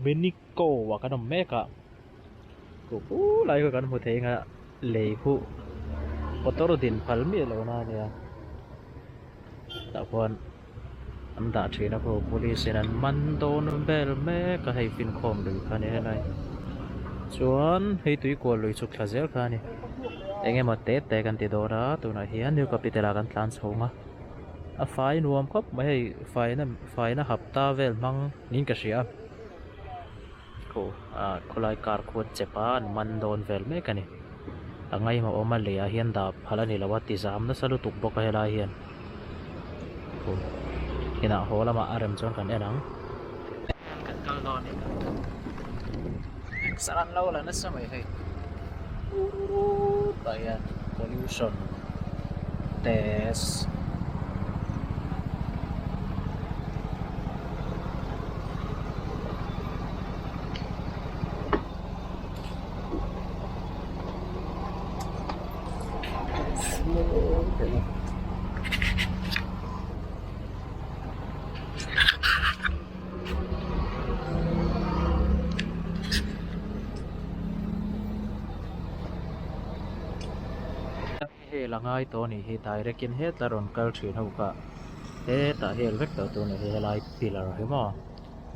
มินิโกว่ากันเมกะกูไล่กันหมดเองอะเลยผู้ปตรดินพัลมีแล้วนะเนี่ยแต่พอนอันดับที่นะพวก police นั้นมันโดนเบลเมก็ให้ฟินคอมดูกันเนี่ยไรส่วนให้ตุยกวลุยสุขลาเซลกันนี่เองมาเตะแต่กันติดโดราตัวนั้นเฮียนิวกับปิเตลากันทรานส์ฮงอ่ะไฟนวมครับไม่ให้ไฟนะหับตาเวลมังนินกระเสียกูคนไล่การขวดเจ็บปานมันโดนเวลเมกันนี่ตั้งไงมาออกมาเลยเฮียนดับฮัลนี่ละวัดที่สามนั่นสรุปตุกบกให้ลายเฮียนกูเห็นอ่ะโหละมาอารมณ์จนกันเอ็นังกันกัลลอนนี่สารเลาละนั่นสมัยให้ตายัน pollution test he langai to ni he direct in he taron kal thin ho ka he ta hel vek to ni he lai pillar he mo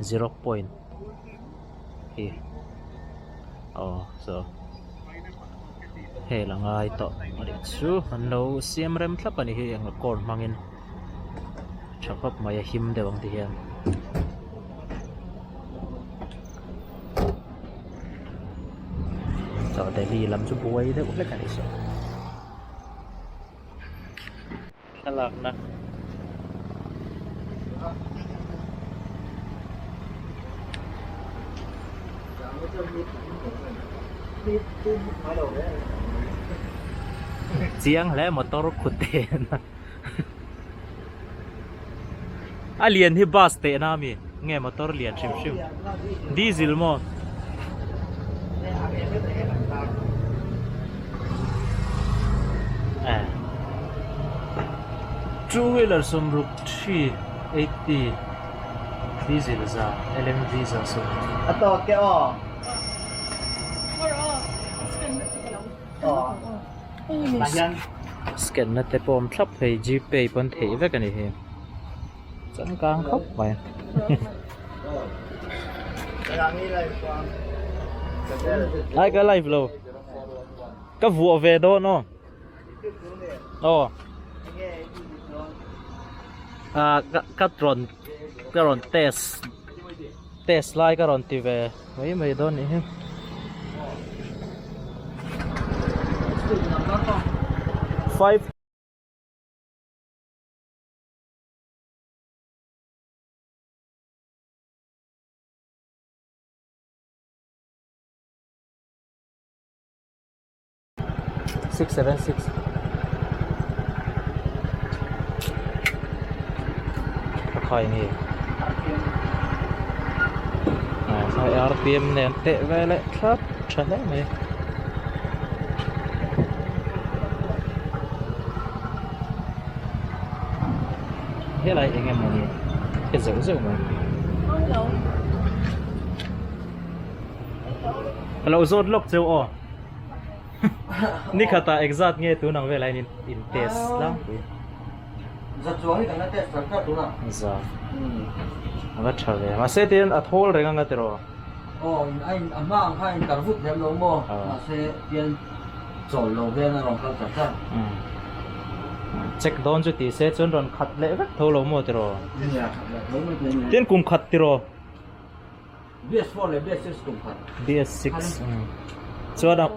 0 point he oh so he langai to ari chu no siam rem thlap ani he ang kor mangin chapap maya him dewang ti hian so Delhi lam chu buai de ulek ani so alak na chiang le motor khute na alien hi bus te na mi nge motor lian shim shim diesel mo two wheeler sunroof 380 diesel za LMV za so ato ke o Bayan scan na te pom thlap hei GPay pon thei ve kan hi chan kang khop bai ai ka live lo ka vu ve do no oh ka tron test lai ka ron ti ve mai do ni 5 676 ค่อยนี่ใช้ RPM เนี่ยเตะไว้เลยครับใช่ไหมthế này anh em mà cái dấu dấu mà lâu rốt lốc dấu ồ Nika ta exact nghe tu nang về lại in test lắm giật xuống thì nó test rất tốt nào dạ mà chờ về mà sẽ tiền at hole rồi ngang rồi anh mang hai cả phút thêm lâu mò mà sẽ tiền走路边那种很简单check down cho tí sẽ chọn rồi khát lệ vắt thâu lâu mò rồi tiền cùng khát rồi BS4 là BS6 cùng khát BS6 cho đó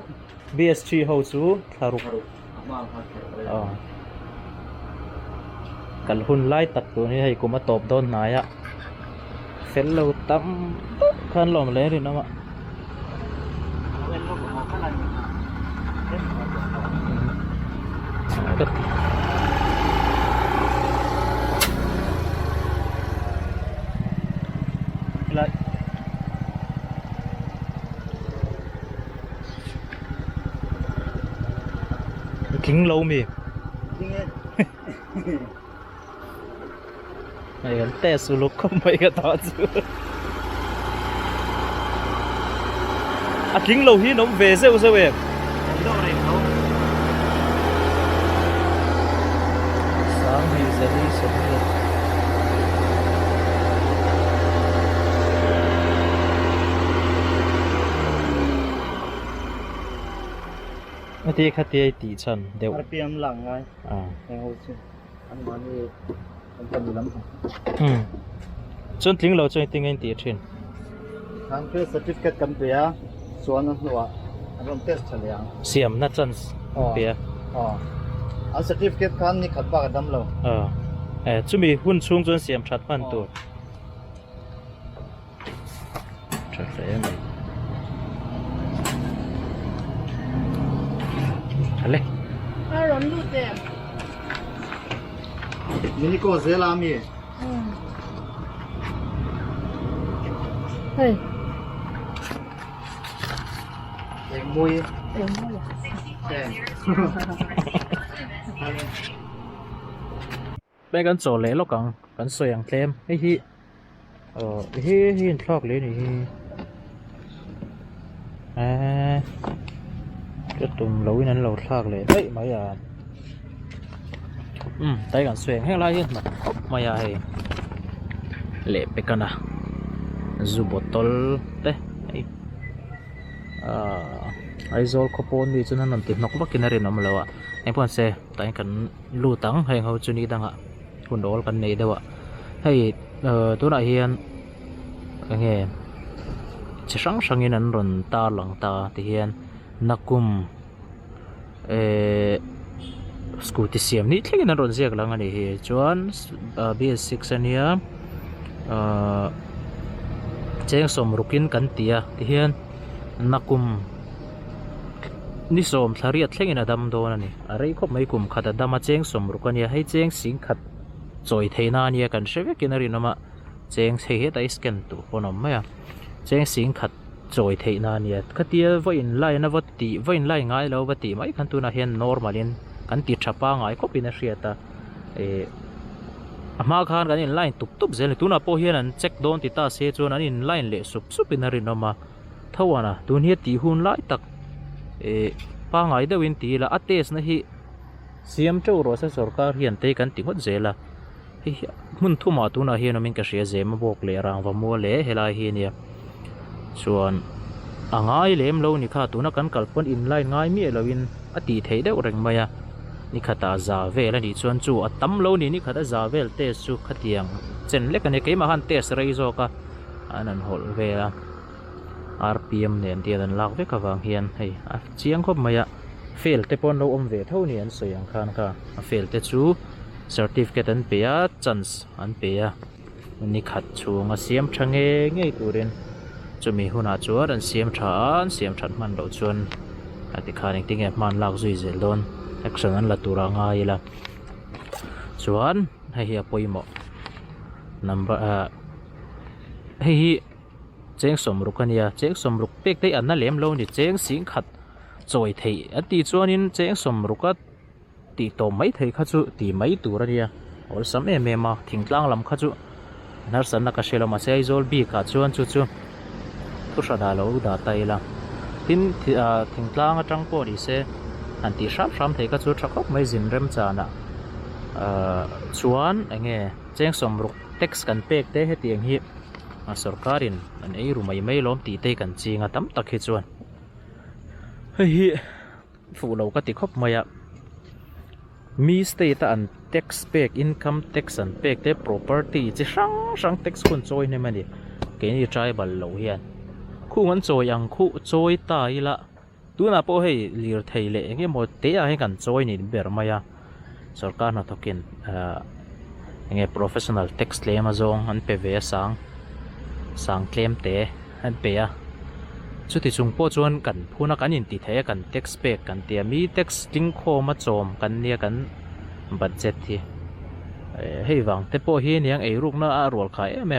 BS3 hậu chú tharuk kan hun lai tak tu ni hei kuma top don na ya fel lo tam khan lom le ri na ma lại kính lâu mì này gần té xuống lúc không mấy cái đó chứ à kính lâu hi nóng về rêu rêu em sáng thì sẽ đi sớm hơn cái tí khát tí tỷ chân đều RPM lặng ngay à em hỗ trợ anh nói đi anh cần lắm chân tiếng lâu chân tiếng anh tỷ trên thằng cái certificate cầm bìa xuống nó nữa anh làm test chả liang xiêm nát chân bìa anh certificate kan ni khát bạc đâm lâu chúng mình hun xuống chân xiêm chặt pan tu chặt phải này Allez. Aaron Luther. Mini ko zelami. Hey. Em mui. Em mua Bây gần chỗ lấy lúc cần xoay ăn thêm hi hi thọc lấy này cái tùng lối nên lột thọc lấy đấy mấy tay cần xoay hết lại hết mà mấy hay lệ bị cần dù botol đấy Aizol kopon di chuan an tin nok bakin a rin am lo a em pon se tai kan lu tang heng ho chuni danga hun dol kan nei dewa hei tuna hian nge chi sang sangin an ron ta lang ta ti hian nakum scooty siam ni thlengin an ron ziak lang ani hi chuan BS6 ania cheng som rukin kan tia ti hian nakum ni som thariat thlengin adam don ani arei khop mai kum khata dama cheng som rukania hei cheng sing khat choi theina ania kan sheve kinari nama cheng the he tai scan tu ponom maya cheng sing khat choi theina ania khatia voin lai na vati voin lai ngai lo vati mai khan tu na hian normalin kan ti thapa ngai khopin a hriata ama khan kan in line tup tup zel tu na po hian an check don ti ta se chuan an in line le sup supin a rinoma thawana tun hi ti hun lai tak pa ngai deuhin ti la ates na hi siam chau ro sa sarkar hian te kan ti ngot zela hi mun thuma tu na hian min ka hria zema bok le rang wa mo le helai hi nia chuan angai lem lo ni kha tu na kan kalpon in line ngai mi loin ati thei deuh reng maya ni khata za vel ani chuan chu atam lo ni khata za vel te chu khatiang chen lek ani keima han test rei zo ka anan hol vela RPM nen ti dan lak ve ka wang hian hei a chiang khop maya fail te pon lo om ve tho ni an soyang khan ka a fail te chu certificate an pe a chance an pe a ni khat chunga siam thange ngei turin chumi huna chuan an siam than man lo chuan ati khaning tinge man lak zui zel don action an la tura ngai la chuan hei a poimo number hei cheng somruk ania cheng somruk pek te an na lem lo ni cheng sing khat choi thei ati chuanin cheng somruka ti to mai thei kha chu ti mai tur ania ol sam em em a thingtlang lam kha chu nar san na ka shelo ma sei zol bi ka chuan chu thu sha da lo da tai la tin thingtlang atang po ri se an ti sham thei ka chu thakop mai zin rem cha na chuan enge cheng somruk text kan pek te he tiang hi sarkarin an ei rumai mai lom ti te kan chinga tam tak hi chuan hei fu lo ka ti khop maya mi state an tax pack income tax an pack te property chi sang tax kun choi ne mani ke ni tribal lo hian khu ngan choi ang khu choi ta ila tuna po hei lir theile nge mo te a he kan choi ni ber maya sarkar na tokin nge professional tax claim azong an pe ve sang claim te an pe a chuti chung po chuan kan phuna kan in ti the kan tax pack kan tia mi tax ting kho ma chom kan nia kan budget hi hei wang te po hi niang ei ruk na a rol khai em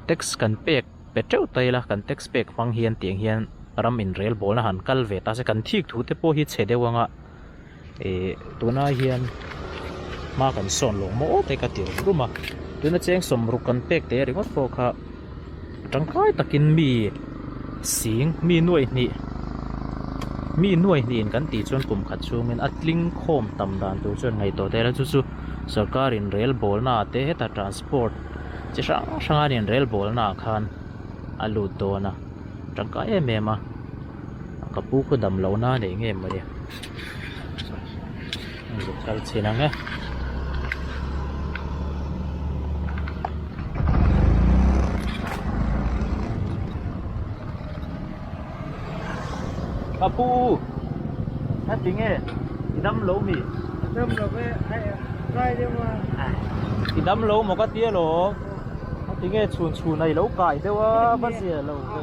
tax kan pack petrol taila kan tax pack phang hian tiang hian ram in rel bol na han kal ve ta se kan thik thu te po hi chhedewanga tuna hian ma kan son lo mo te ka tir ruma tuna cheng som ru kan pack te ringot po kha tangkai takin mi สิงมีหน่วยนี่กันตีจนกลุ่มขัดชูเงินอัดลิงโคมตำดานตัวจนไงตัวแต่ละจู่ๆสกัดอินเรลบอลน่าเตะแต่ทรานสปอร์ตจะช่างอินเรลบอลน่าคันอาลูตัวนะจังก็เอ็มมากับผู้คนดำเหล่าน่าเด้งเอ็มมาเดียวชัดเจนนะ Kapu, hát tiếng nghe, thì đâm lỗ mì, Đâm rồi cái gai đi mà. thì đâm lỗ một cái tia lỗ, hát tiếng nghe chuồn này lỗ cải đâu á, bắt gì lỗ về,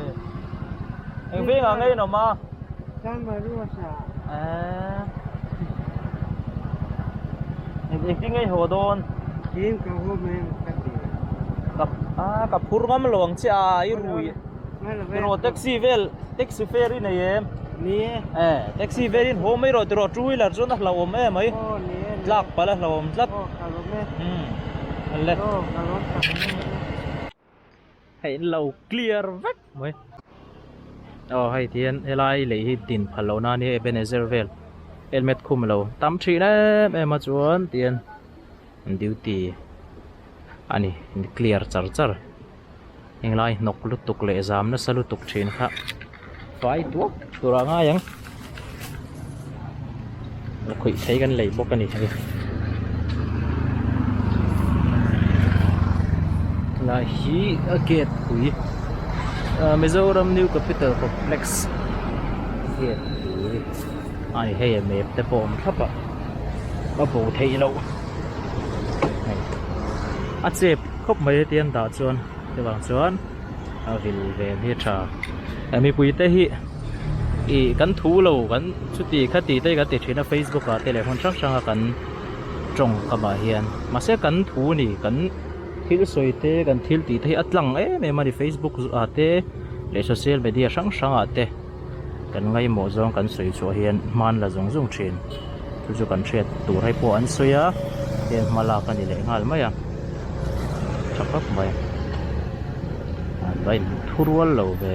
anh biết là ngay nào mà, Kan baru masa. anh tiếng nghe hồ đôn, Kim kau men kati. cặp phur ngắm lồng chia ai rùi, rồi taxi ferry này em. Ni. Taxi very home mấy rồi rồi chui là chỗ nào là ôm em ấy Oh ni. lắc phải là ôm lắc Oh kalau men. lên Oh kalau tak. hãy lâu clear vắt mới hay thiên lại lấy tiền phải lâu na ni Ebenezer Vale helmet khum lâu tắm trị đấy em mà chuan tiền duty anh clear char char anh lại nọc lút tục lệ giám nó sao lút tục trên khác phải tuốtตัวเราง่ายยังเราคุยใช้กันเลยบอกกันอีกทีลาฮีเกตคุยมิโซรัมนิวแคปิตอลคอมเพล็กซ์เกตคุยอันนี้ให้เมฟแต่ผมครับอ่ะมาปูเทโลอาเจ็บครบไม่ได้เตียนตาจวนแต่บางจวนเอาหิลเวนที่ชาแต่มีปุ๋ยเตะกันทูโลกันชุดตีขัดตีได้กันติดใน Facebook อะแต่ละคนช่างกันจงกับมาเฮียนมาเสียกันทูนี่กันทิลสวยเตกันทิลตีที่อัดหลังไม่มาใน Facebook อะเตในโซเชียลมีเดียช่างอะเตกันไงหมอจงกันสวยชัวเฮียนมันละจงเชนจู่ๆกันเชียดตัวให้พวกอันสวยอะเฮียนมาลากันนี่แหละงานไหมอะชักพักไหมอันไปทัวร์โลเบ